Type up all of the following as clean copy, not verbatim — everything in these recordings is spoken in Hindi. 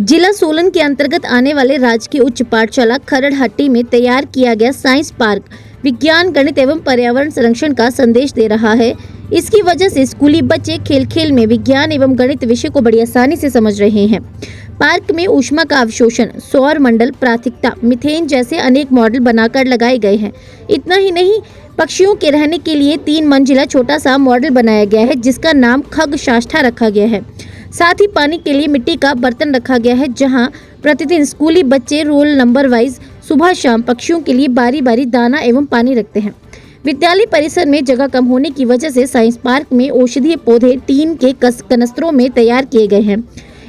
जिला सोलन के अंतर्गत आने वाले राजकीय उच्च पाठशाला खरड़हट्टी में तैयार किया गया साइंस पार्क विज्ञान, गणित एवं पर्यावरण संरक्षण का संदेश दे रहा है। इसकी वजह से स्कूली बच्चे खेल खेल में विज्ञान एवं गणित विषय को बड़ी आसानी से समझ रहे हैं। पार्क में ऊष्मा का अवशोषण, सौर मंडल, प्राथमिकता, मीथेन जैसे अनेक मॉडल बनाकर लगाए गए हैं। इतना ही नहीं, पक्षियों के रहने के लिए 3 मंजिला छोटा सा मॉडल बनाया गया है, जिसका नाम खगशास्था रखा गया है। साथ ही पानी के लिए मिट्टी का बर्तन रखा गया है, जहां प्रतिदिन स्कूली बच्चे रोल नंबर वाइज सुबह शाम पक्षियों के लिए बारी बारी दाना एवं पानी रखते हैं। विद्यालय परिसर में जगह कम होने की वजह से साइंस पार्क में औषधीय पौधे टीन के कनस्तरों में तैयार किए गए हैं।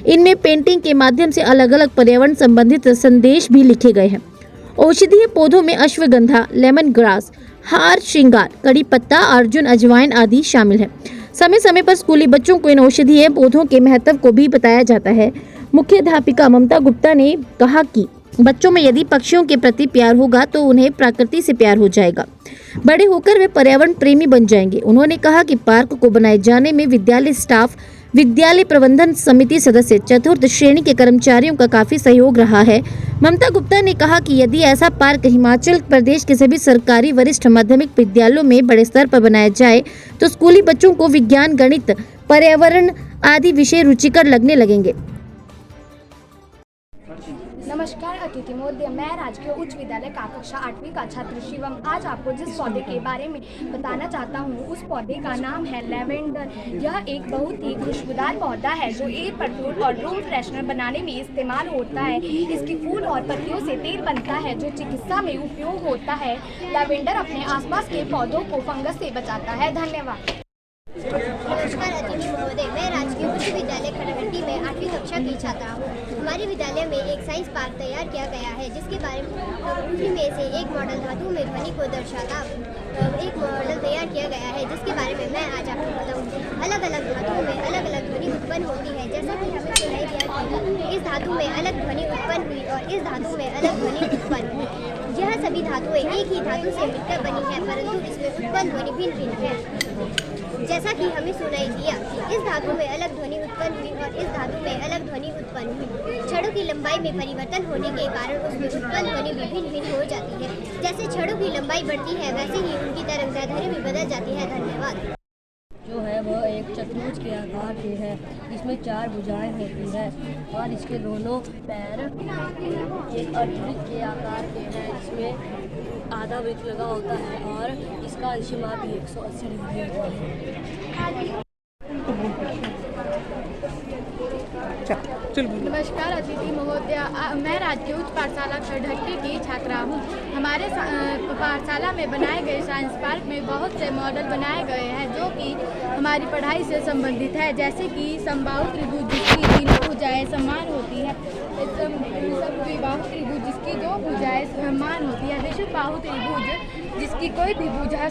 इनमें पेंटिंग के माध्यम से अलग अलग पर्यावरण संबंधित संदेश भी लिखे गए हैं। औषधीय पौधों में अश्वगंधा, लेमन ग्रास, हार श्रृंगार, कड़ी पत्ता, अर्जुन, अजवाइन आदि शामिल है। समय समय पर स्कूली बच्चों को इन औषधीय पौधों के महत्व को भी बताया जाता है। मुख्य अध्यापिका ममता गुप्ता ने कहा कि बच्चों में यदि पक्षियों के प्रति प्यार होगा तो उन्हें प्रकृति से प्यार हो जाएगा। बड़े होकर वे पर्यावरण प्रेमी बन जाएंगे। उन्होंने कहा कि पार्क को बनाए जाने में विद्यालय स्टाफ, विद्यालय प्रबंधन समिति सदस्य, चतुर्थ श्रेणी के कर्मचारियों का काफी सहयोग रहा है। ममता गुप्ता ने कहा कि यदि ऐसा पार्क हिमाचल प्रदेश के सभी सरकारी वरिष्ठ माध्यमिक विद्यालयों में बड़े स्तर पर बनाया जाए तो स्कूली बच्चों को विज्ञान, गणित, पर्यावरण आदि विषय रुचिकर लगने लगेंगे। नमस्कार अतिथि महोदय, मैं राजकीय उच्च विद्यालय का कक्षा 8वीं का छात्र शिवम आज आपको जिस पौधे के बारे में बताना चाहता हूँ उस पौधे का नाम है लेवेंडर। यह एक बहुत ही खुशबूदार पौधा है जो एयर परफ्यूम और रूम फ्रेशनर बनाने में इस्तेमाल होता है। इसकी फूल और पत्तियों से तेल बनता है जो चिकित्सा में उपयोग होता है। लेवेंडर अपने आसपास के पौधों को फंगस से बचाता है। धन्यवाद। नमस्कार अतिथि महोदय, मैं राजकीय उच्च विद्यालय खरड़हट्टी में 8वीं कक्षा की छात्रा हूँ। हमारे विद्यालय में एक साइंस पार्क तैयार किया गया है, जिसके बारे में से एक मॉडल धातु में ध्वनि को दर्शाता एक मॉडल तैयार किया गया है, जिसके बारे में मैं आज आपको बताऊँ। अलग अलग धातुओं में अलग अलग ध्वनि उत्पन्न होती है, जैसा कि हमें सुनाई दिया कि इस धातु में अलग ध्वनि उत्पन्न हुई और इस धातु में अलग ध्वनि उत्पन्न हुई। यह सभी धातुएं एक ही धातु से मिलकर बनी है, परंतु इसमें उत्पन्न ध्वनि भिन्न भिन्न है। जैसा कि हमें सुनाई दिया, इस धातु में अलग ध्वनि उत्पन्न हुई और इस धातु में अलग ध्वनि उत्पन्न हुई। छड़ों की लंबाई में परिवर्तन होने के कारण उसमें उत्पन्न ध्वनि भी भिन्न भिन्न हो जाती है। जैसे छड़ों की लंबाई बढ़ती है, वैसे ही उनकी तरंगदैर्ध्य भी बदल जाती है। धन्यवाद। जो है वह एक चतुर्भुज के आकार की है, जिसमें 4 भुजाएं होती है और इसके दोनों पैर एक अर्धवृत्त के आकार के हैं, जिसमें आधा वृत्त लगा होता है और इसका अंशमाप भी 180 डिग्री होता है। नमस्कार अतिथि महोदय, मैं राजकीय उच्च पाठशाला खरड़हट्टी की छात्रा हूँ। हमारे पाठशाला में बनाए गए साइंस पार्क में बहुत से मॉडल बनाए गए हैं जो कि हमारी पढ़ाई से संबंधित है, जैसे कि समबाहु त्रिभुज जिसकी 3 भुजाएं समान होती है, समद्विबाहु त्रिभुज जिसकी 2 भुजाएं समान होती है, विषुबाहु त्रिभुज जिसकी कोई भी भुजा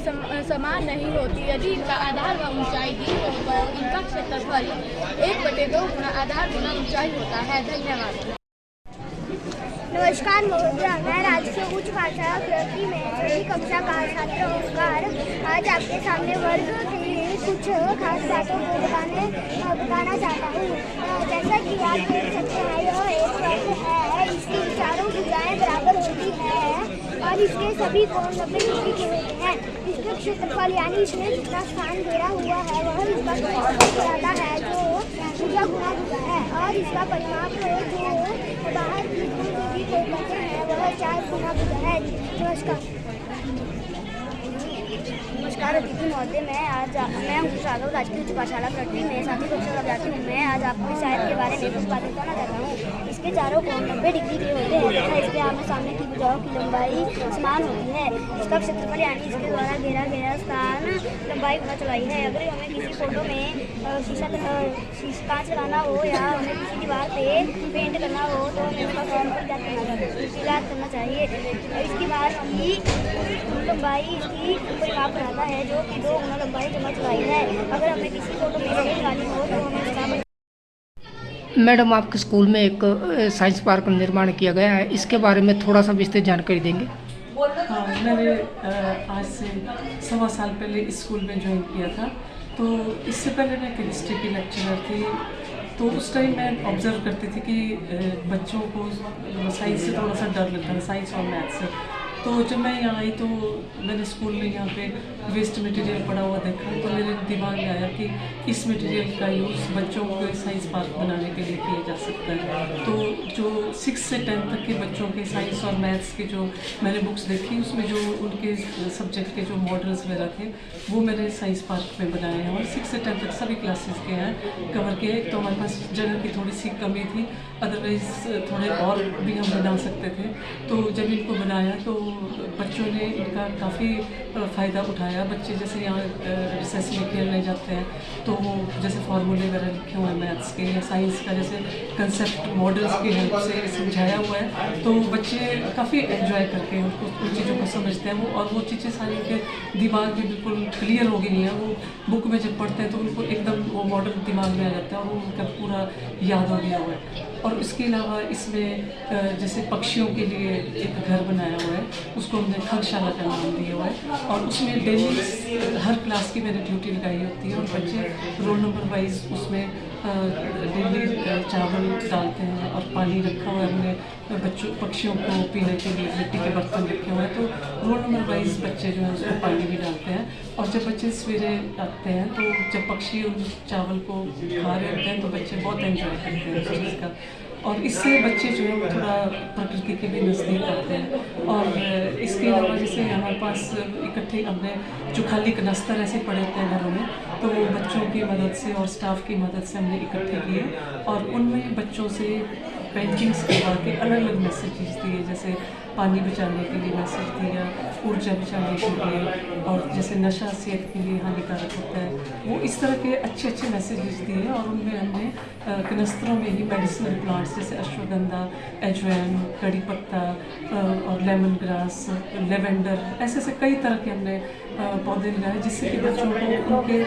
समान नहीं होती। यदि इनका आधार व ऊंचाई दी हो तो इनका क्षेत्रफल 1/2 गुना आधार गुना ऊंचाई होता है। धन्यवाद। नमस्कार महोदय, मैं राजकीय उच्च पाठशाला खरड़हट्टी में 6वीं कक्षा का छात्र होकर आज आपके सामने वर्ग की कुछ खास बातों को बताना चाहता हूँ। जैसा कि आप देख सकते हैं, यह एक वर्ग है, इसकी चारों भुजाएं बराबर होती है और इसके सभी कोण 90 डिग्री के होते हैं। इसका क्षेत्रफल यानी इसमें जितना स्थान घेरा हुआ है वह इसका कहलाता है, जो भुजा गुना भुजा है, और इसका परिमाप जो बाहर की दूरी को कहते हैं वह 4 गुना भुजा है। नमस्कार अतिथि महोदय, मैं अंकुश यादव राजकीय उच्च पाठशाला खरड़हट्टी में 7वीं कक्षा का विद्यार्थी हूँ। मैं आज आपको इस शायर के बारे में कुछ बातें बताना चाहता हूँ। इसके चारों कोण 90 डिग्री के होते हैं तथा इसके आमने सामने की भुजाओं की लंबाई समान होती है। इसका क्षेत्रफल यानी इसके द्वारा घेरा गया स्थान लंबाई गुना चौड़ाई है। अगर हमें किसी फोटो में शीशा कांच लगाना हो या हमें किसी दीवार पे पेंट करना हो तो हमें उसका फॉर्मूला याद करना चाहिए। इसकी बार की लंबाई इसकी परिमाप बनाता है, जो कि 2 गुना लंबाई जमा चौड़ाई है। अगर हमें किसी फोटो में पेंट लगानी हो तो हमें उसका। मैडम, आपके स्कूल में एक साइंस पार्क का निर्माण किया गया है, इसके बारे में थोड़ा सा विस्तृत जानकारी देंगे? हाँ, मैंने आज से 1.25 साल पहले इस स्कूल में ज्वाइन किया था। तो इससे पहले मैं केमिस्ट्री की लेक्चरर थी तो उस टाइम मैं ऑब्जर्व करती थी कि बच्चों को साइंस से थोड़ा सा डर लगता है, साइंस और मैथ से। तो जब मैं यहाँ आई तो मैंने स्कूल में यहाँ पे वेस्ट मटेरियल पड़ा हुआ देखा, तो मेरे दिमाग में आया कि इस मटेरियल का यूज़ बच्चों को साइंस पार्क बनाने के लिए किया जा सकता है। तो जो 6 से 10 तक के बच्चों के साइंस और मैथ्स के जो मैंने बुक्स देखी, उसमें जो उनके सब्जेक्ट के जो मॉडल्स वगैरह थे वो मैंने साइंस पार्क में बनाए हैं। और 6 से 10 तक सभी क्लासेस के हैं कवर किए। एक तो हमारे पास जगह की थोड़ी सी कमी थी, अदरवाइज़ थोड़े और भी हम बना सकते थे। तो जब इनको बनाया तो बच्चों ने इनका काफ़ी फ़ायदा उठाया। बच्चे जैसे यहाँ रिसेस में खेलने जाते हैं तो वो जैसे फार्मूले वगैरह लिखे हुए हैं मैथ्स के या साइंस का, जैसे कंसेप्ट मॉडल्स की हेल्प से समझाया हुआ है, तो बच्चे काफ़ी एंजॉय करके उनको उन चीज़ों को समझते हैं वो, और वो चीज़ें सारी उनके दिमाग में बिल्कुल क्लियर हो गई हैं। वो बुक में जब पढ़ते हैं तो उनको एकदम वो मॉडल दिमाग में आ जाता है और वो उनका पूरा याद हो गया हुआ है। और इसके अलावा इसमें जैसे पक्षियों के लिए एक घर बनाया हुआ है, उसको हमने खगशाला का नाम दिया हुआ है। और उसमें डेली हर क्लास की मैंने ड्यूटी लगाई होती है और बच्चे रोल नंबर वाइज उसमें डेली चावल डालते हैं और पानी रखा हुआ है हमने बच्चों पक्षियों को पीने के लिए मिट्टी के बर्तन रखे हुए हैं। तो रोल नंबर वाइज बच्चे जो है उसको पानी भी डालते हैं। और जब बच्चे सवेरे आते हैं तो जब पक्षी उन चावल को खा रहे होते हैं तो बच्चे बहुत एंजॉय करते हैं उस चीज़ का। और इससे बच्चे जो है वो थोड़ा प्रकृति के भी नज़दीक आते हैं। और इसके अलावा जैसे हमारे पास इकट्ठे हमने जो खाली कनस्तर ऐसे पड़े होते हैं घरों में, तो वो बच्चों की मदद से और स्टाफ की मदद से हमने इकट्ठे किए और उनमें बच्चों से पेंटिंग्स करवा के अलग अलग मैसेजेस दिए, जैसे पानी बचाने के लिए मैसेज दिया, ऊर्जा बचाने के लिए, और जैसे नशा सेहत के लिए हानिकारक होता है, वो इस तरह के अच्छे अच्छे मैसेजेस दिए। और उनमें हमने कनस्तरों में ही मेडिसिनल प्लांट्स जैसे अश्वगंधा, एजवैन, कड़ी पत्ता और लेमन ग्रास, लेवेंडर, ऐसे ऐसे कई तरह के हमने पौधे लगाए, जिससे कि बच्चों को उनके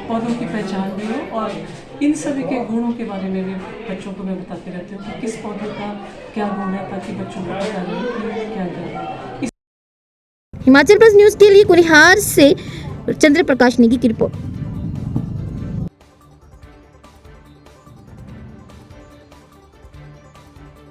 पौधों की पहचान भी हो। और इन सभी के गुणों के बारे में भी बच्चों को मैं बताती रहती हूँ कि किस पौधे का क्या गुण है, ताकि बच्चों को पता रहे कि क्या है। हिमाचल प्लस न्यूज़ के लिए कुनिहार से चंद्र प्रकाश नेगी की रिपोर्ट।